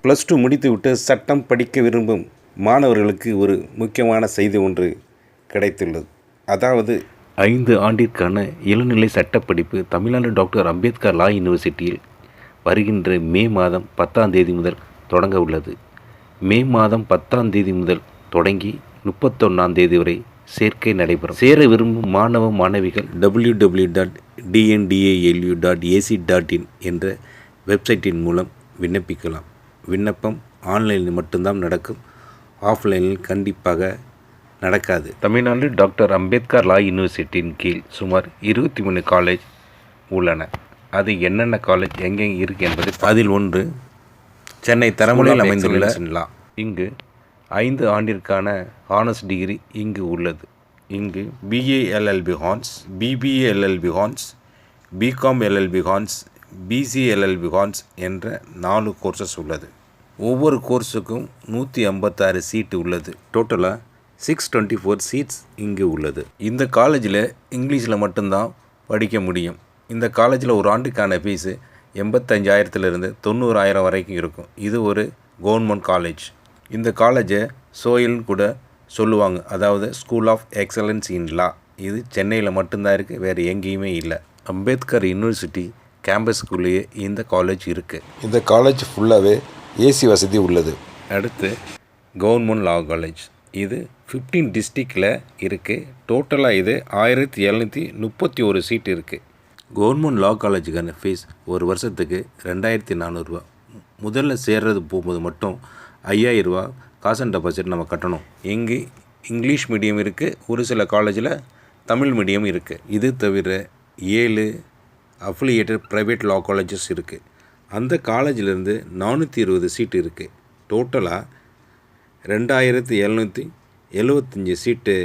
+2 முடித்துவிட்டு சட்டம் படிக்க விரும்பும் மாணவர்களுக்கு ஒரு முக்கியமான செய்தி ஒன்று கிடைத்துள்ளது. அதாவது 5 ஆண்டிற்கான இளநிலை சட்டப்படிப்பு தமிழ்நாடு டாக்டர் அம்பேத்கர் லா யூனிவர்சிட்டியில் வருகின்ற மே மாதம் 10ஆம் தேதி முதல் தொடங்க உள்ளது. மே மாதம் 10ஆம் தேதி முதல் தொடங்கி 31ஆம் தேதி வரை சேர்க்கை நடைபெறும். சேர விரும்பும் மாணவ மாணவிகள் www.dndalu.ac.in என்ற வெப்சைட்டின் மூலம் விண்ணப்பிக்கலாம். விண்ணப்பம் ஆன்லைனில் மட்டும்தான் நடக்கும், ஆஃப்லைனில் கண்டிப்பாக நடக்காது. தமிழ்நாடு டாக்டர் அம்பேத்கர் லா யூனிவர்சிட்டியின் கீழ் சுமார் 23 காலேஜ் உள்ளன. அது என்னென்ன காலேஜ் எங்கெங்கே இருக்குது என்பது அதில் ஒன்று சென்னை தரமணியில் அமைந்துள்ள லா. இங்கு 5 ஆண்டிற்கான ஹானர்ஸ் டிகிரி இங்கு உள்ளது. இங்கு BA LLB Hans, BBA LLB Hans, BCom LLB Hans, BCA LLB Hans என்ற 4 கோர்சஸ் உள்ளது. ஒவ்வொரு கோர்ஸுக்கும் 156 சீட்டு உள்ளது. டோட்டலாக 624 சீட்ஸ் இங்கு உள்ளது. இந்த காலேஜில் இங்கிலீஷில் மட்டும்தான் படிக்க முடியும். இந்த காலேஜில் ஒரு ஆண்டுக்கான ஃபீஸு 85,000 90,000 வரைக்கும் இருக்கும். இது ஒரு கவர்மெண்ட் காலேஜ். இந்த காலேஜை சோயில்னு கூட சொல்லுவாங்க, அதாவது ஸ்கூல் ஆஃப் எக்ஸலன்ஸ் இன் லா. இது சென்னையில் மட்டும்தான் இருக்குது, வேறு எங்கேயுமே இல்லை. அம்பேத்கர் யூனிவர்சிட்டி கேம்பஸ்குள்ளேயே இந்த காலேஜ் இருக்குது. இந்த காலேஜ் ஃபுல்லாகவே ஏசி வசதி உள்ளது. அடுத்து கவர்மெண்ட் லா காலேஜ். இது 15 டிஸ்ட்ரிக்டில் இருக்குது. டோட்டலாக இது 1731 சீட் இருக்குது. கவர்மெண்ட் லா காலேஜுக்கான ஃபீஸ் ஒரு வருஷத்துக்கு 2,400 ரூபா. முதல்ல சேர்றது போகும்போது மட்டும் 5,000 ரூபா காசு அண்ட் டெபாசிட் நம்ம கட்டணும். இங்கு இங்கிலீஷ் மீடியம் இருக்குது, ஒரு சில காலேஜில் தமிழ் மீடியம் இருக்குது. இது தவிர 7 அஃபிலியேட்டட் ப்ரைவேட் லா காலேஜஸ் இருக்குது. அந்த காலேஜிலேருந்து 420 சீட்டு இருக்குது. டோட்டலாக 2,775 சீட்டு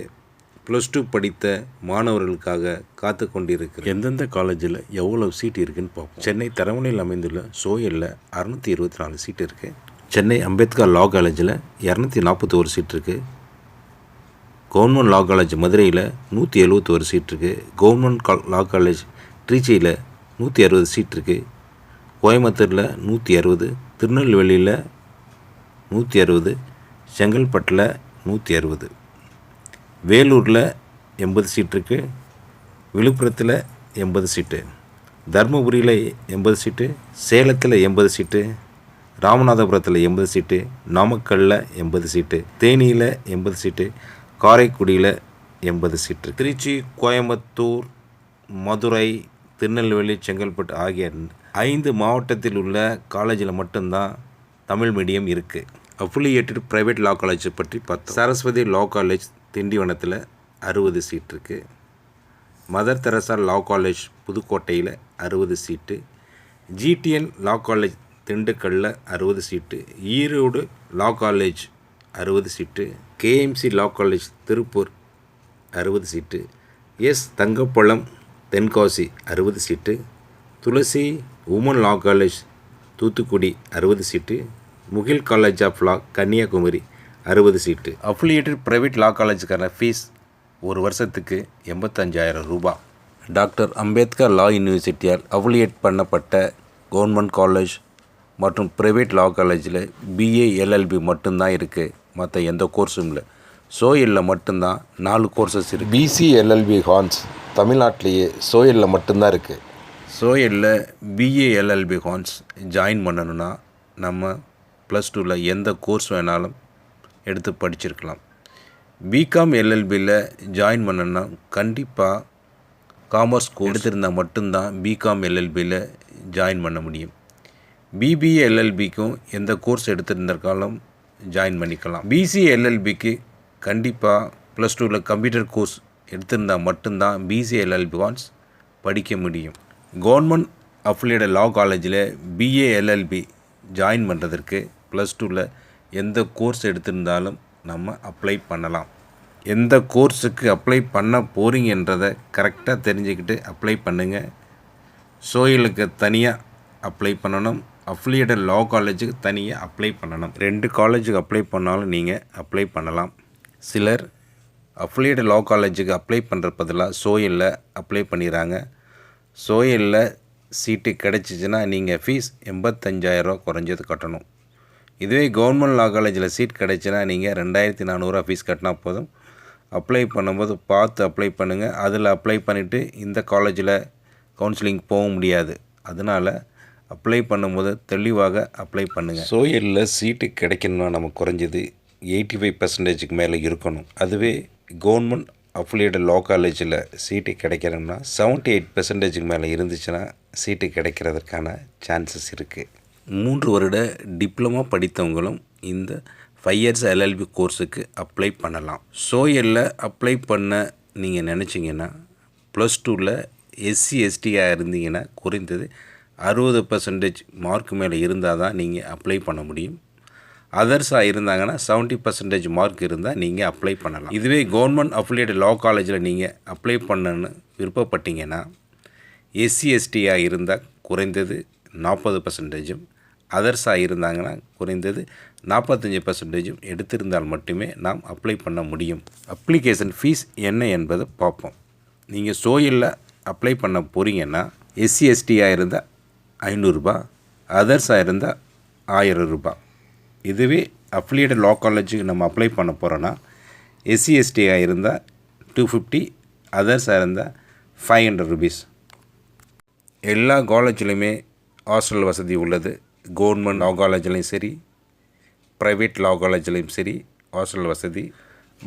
+2 படித்த மாணவர்களுக்காக காத்து கொண்டிருக்கு. எந்தெந்த காலேஜில் எவ்வளோ சீட் இருக்குதுன்னு பார்ப்போம். சென்னை தரமணியில் அமைந்துள்ள சோயலில் 624 சீட் இருக்குது. சென்னை அம்பேத்கர் லா காலேஜில் 241 சீட் இருக்குது. கவர்மெண்ட் லா காலேஜ் மதுரையில் 171 சீட் இருக்குது. கவர்மெண்ட் லா காலேஜ் ட்ரீச்சியில் 160 சீட் இருக்குது. கோயம்புத்தூரில் 160, திருநெல்வேலியில் 160, செங்கல்பட்டில் 160, வேலூரில் 80 சீட் இருக்குது. விழுப்புரத்தில் 80 சீட்டு, தருமபுரியில் 80 சீட்டு, சேலத்தில் 80 சீட்டு, ராமநாதபுரத்தில் 80 சீட்டு, நாமக்கல்லில் 80 சீட்டு, தேனியில் 80 சீட்டு, காரைக்குடியில் 80 சீட்டு. திருச்சி, கோயம்புத்தூர், மதுரை, திருநெல்வேலி, செங்கல்பட்டு ஆகிய 5 மாவட்டத்தில் உள்ள காலேஜில் மட்டும்தான் தமிழ் மீடியம் இருக்குது. அஃபிலியேட்டட் ப்ரைவேட் லா காலேஜை பற்றி பார்த்தோம். சரஸ்வதி லா காலேஜ் திண்டிவனத்தில் 60 சீட் இருக்குது. மதர் தெரசா லா காலேஜ் புதுக்கோட்டையில் 60 சீட்டு, GTN லா காலேஜ் திண்டுக்கல்லில் 60 seat, Erode law college 60 seat, KMC law college Tiruppur 60 seat, Thangapazham Tenkasi 60 seat, Thulasi women law college Thoothukudi 60 seat, Mugil college of law Kanniyakumari 60 seat. Affiliated private law காலேஜுக்கான fees ஒரு வருஷத்துக்கு 85,000 ரூபா. Doctor Ambedkar லா யூனிவர்சிட்டியால் affiliate பண்ணப்பட்ட government college மற்றும் private லா காலேஜில் BA LLB மட்டும்தான் இருக்குது, மற்ற எந்த கோர்ஸும் இல்லை. சோயலில் மட்டும்தான் 4 கோர்சஸ் இருக்குது. BC LLB ஹான்ஸ் தமிழ்நாட்டிலேயே சோயலில் மட்டும்தான் இருக்குது. சோயலில் BA LLB ஹான்ஸ் ஜாயின் பண்ணணுன்னா நம்ம +2ல் எந்த கோர்ஸ் வேணாலும் எடுத்து படிச்சிருக்கலாம். BCom LLBயில் ஜாயின் பண்ணணுன்னா கண்டிப்பாக காமர்ஸ் கோர்ஸ் எடுத்திருந்தால் மட்டும்தான் BCom LLBயில் ஜாயின் பண்ண முடியும். BBA LLBக்கும் எந்த கோர்ஸ் எடுத்திருந்தாலும் ஜாயின் பண்ணிக்கலாம். BCA LLBக்கு கண்டிப்பாக +2ல் கம்ப்யூட்டர் கோர்ஸ் எடுத்திருந்தால் மட்டும்தான் BCA LLB ஹான்ஸ் படிக்க முடியும். கவர்மெண்ட் அஃபிலியேட்டட் லா காலேஜில் BA LLB ஜாயின் பண்ணுறதுக்கு +2ல் எந்த கோர்ஸ் எடுத்திருந்தாலும் நம்ம அப்ளை பண்ணலாம். எந்த கோர்ஸுக்கு அப்ளை பண்ண போகிறீங்கன்றதை கரெக்டாக தெரிஞ்சுக்கிட்டு அப்ளை பண்ணுங்கள். சோயலுக்கு தனியாக அப்ளை பண்ணணும், அஃபிலியேட்டட் லா காலேஜுக்கு தனியாக அப்ளை பண்ணணும். 2 காலேஜுக்கு அப்ளை பண்ணாலும் நீங்கள் அப்ளை பண்ணலாம். சிலர் அஃபிலியேட்டட் லா காலேஜுக்கு அப்ளை பண்ணுற பதிலாக சோயலில் அப்ளை பண்ணிடுறாங்க. சோயலில் சீட்டு கிடச்சிச்சின்னா நீங்கள் ஃபீஸ் 85,000 ரூபா குறைஞ்சது கட்டணும். இதுவே கவர்மெண்ட் லா காலேஜில் சீட் கிடைச்சுன்னா நீங்கள் 2400 ஃபீஸ் கட்டினா போதும். அப்ளை பண்ணும்போது பார்த்து அப்ளை பண்ணுங்கள். அதில் அப்ளை பண்ணிவிட்டு இந்த காலேஜில் கவுன்சிலிங் போக முடியாது. அதனால் அப்ளை பண்ணும்போது தெளிவாக அப்ளை பண்ணுங்கள். சோயலில் சீட்டு கிடைக்கணும்னா நம்ம குறைஞ்சது 85% மேலே இருக்கணும். அதுவே கவர்மெண்ட் அஃபிலியேட்டட் லா காலேஜில் சீட்டு கிடைக்கணும்னா 78% மேலே இருந்துச்சுன்னா சீட்டு கிடைக்கிறதுக்கான சான்சஸ் இருக்குது. 3 வருட டிப்ளமா படித்தவங்களும் இந்த 5 இயர்ஸ் எல்எல்பி கோர்ஸுக்கு அப்ளை பண்ணலாம். சோயலில் அப்ளை பண்ண நீங்கள் நினச்சிங்கன்னா +2ல் எஸ்சி எஸ்டியாக இருந்தீங்கன்னா குறைந்தது 60% மார்க் மேலே இருந்தால் தான் நீங்கள் அப்ளை பண்ண முடியும். அதர்ஸாக இருந்தாங்கன்னா 70% மார்க் இருந்தால் நீங்கள் அப்ளை பண்ணலாம். இதுவே கவர்மெண்ட் அஃபிலியேட்டட் லா காலேஜில் நீங்கள் அப்ளை பண்ணணுன்னு விருப்பப்பட்டீங்கன்னா எஸ்சி எஸ்டியாக இருந்தால் குறைந்தது 40%, அதர்ஸாக இருந்தாங்கன்னா குறைந்தது 45% எடுத்திருந்தால் மட்டுமே நாம் அப்ளை பண்ண முடியும். அப்ளிகேஷன் ஃபீஸ் என்ன என்பதை பார்ப்போம். நீங்கள் சோயலில் அப்ளை பண்ண போகிறீங்கன்னா எஸ்சி எஸ்டியாக இருந்தால் 500 ரூபாய், அதர்ஸாக இருந்தால் 1000 ரூபாய். இதுவே அஃபிலியேட்டட் லா காலேஜுக்கு நம்ம அப்ளை பண்ண போகிறோன்னா எஸ்சி எஸ்டியாக இருந்தால் 250, அதர்ஸாக இருந்தால் 500 ருபீஸ். எல்லா காலேஜ்லையுமே ஹாஸ்டல் வசதி உள்ளது. கவர்மெண்ட் லா காலேஜ்லேயும் சரி, ப்ரைவேட் லா காலேஜ்லேயும் சரி ஹாஸ்டல் வசதி.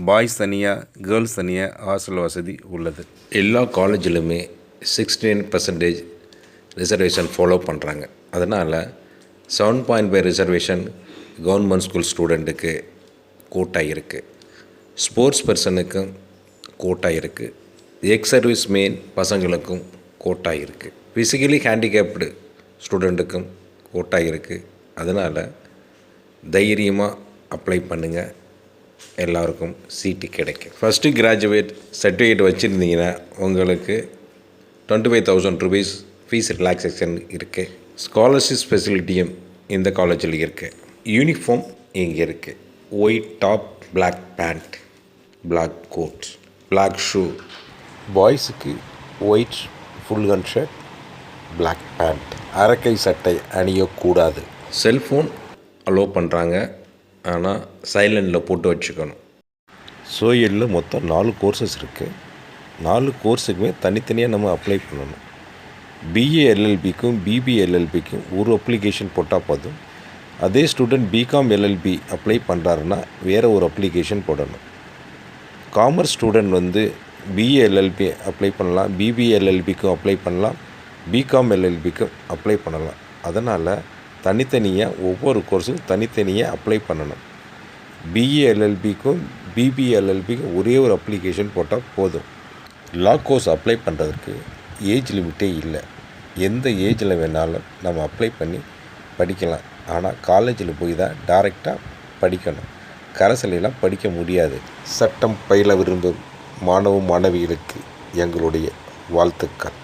பாய்ஸ் தனியாக, கேர்ள்ஸ் தனியாக ஹாஸ்டல் வசதி உள்ளது. எல்லா காலேஜிலுமே 69% ரிசர்வேஷன் ஃபாலோ பண்ணுறாங்க. அதனால் 7.5 ரிசர்வேஷன் கவர்மெண்ட் ஸ்கூல் ஸ்டூடெண்ட்டுக்கு கோட்டா இருக்குது. ஸ்போர்ட்ஸ் பர்சனுக்கும் கோட்டா இருக்குது. எக்ஸ் சர்வீஸ் மெயின் பசங்களுக்கும் கோட்டா இருக்குது. ஃபிசிக்கலி ஹேண்டிகேப்டு ஸ்டூடெண்ட்டுக்கும் கோட்டா இருக்குது. அதனால் தைரியமாக அப்ளை பண்ணுங்கள், எல்லாருக்கும் சீட்டு கிடைக்கும். ஃபஸ்ட்டு கிராஜுவேட் சர்டிஃபிகேட் வச்சுருந்தீங்கன்னா உங்களுக்கு 25,000 ருபீஸ் ஃபீஸ் ரிலாக்ஸேஷன் இருக்குது. ஸ்காலர்ஷிப் ஃபெசிலிட்டியும் இந்த காலேஜில் இருக்குது. யூனிஃபார்ம் இங்கே இருக்குது. White top, black pant, black coat, black shoe. பாய்ஸுக்கு white full hand shirt, black pant. அரக்கை சட்டை அணியக்கூடாது. செல்ஃபோன் அலோவ் பண்ணுறாங்க, ஆனால் சைலண்டில் போட்டு வச்சுக்கணும். சோயலில் மொத்தம் 4 கோர்சஸ் இருக்குது. 4 கோர்ஸுக்குமே தனித்தனியாக நம்ம அப்ளை பண்ணணும். பிஏ எல்எல்பிக்கும் பிபிஏ எல்எல்பிக்கும் ஒரு அப்ளிகேஷன் போட்டால் போதும். அதே ஸ்டூடெண்ட் பிகாம் எல்எல்பி அப்ளை பண்ணுறாருன்னா வேறு ஒரு அப்ளிகேஷன் போடணும். Commerce student BA LLB apply பண்ணலாம், பிபிஏ எல்எல்பிக்கும் அப்ளை பண்ணலாம், பிகாம் எல்எல்பிக்கும் அப்ளை பண்ணலாம். அதனால் தனித்தனியாக ஒவ்வொரு கோர்ஸும் தனித்தனியாக அப்ளை பண்ணணும். பிஏ எல்எல்பிக்கும் பிபிஏ எல்எல்பிக்கும் ஒரே ஒரு அப்ளிகேஷன் போட்டால் போதும். லா கோர்ஸ் அப்ளை பண்ணுறதுக்கு ஏஜ் லிமிட்டே இல்லை. எந்த ஏஜில் வேணாலும் நம்ம அப்ளை பண்ணி படிக்கலாம். ஆனால் காலேஜில் போய் தான் டைரெக்டாக படிக்கணும். கரசலையெல்லாம் படிக்க முடியாது. சட்டம் பயில விரும்பும் மாணவ மாணவிகளுக்கு எங்களுடைய வாழ்த்துக்கள்.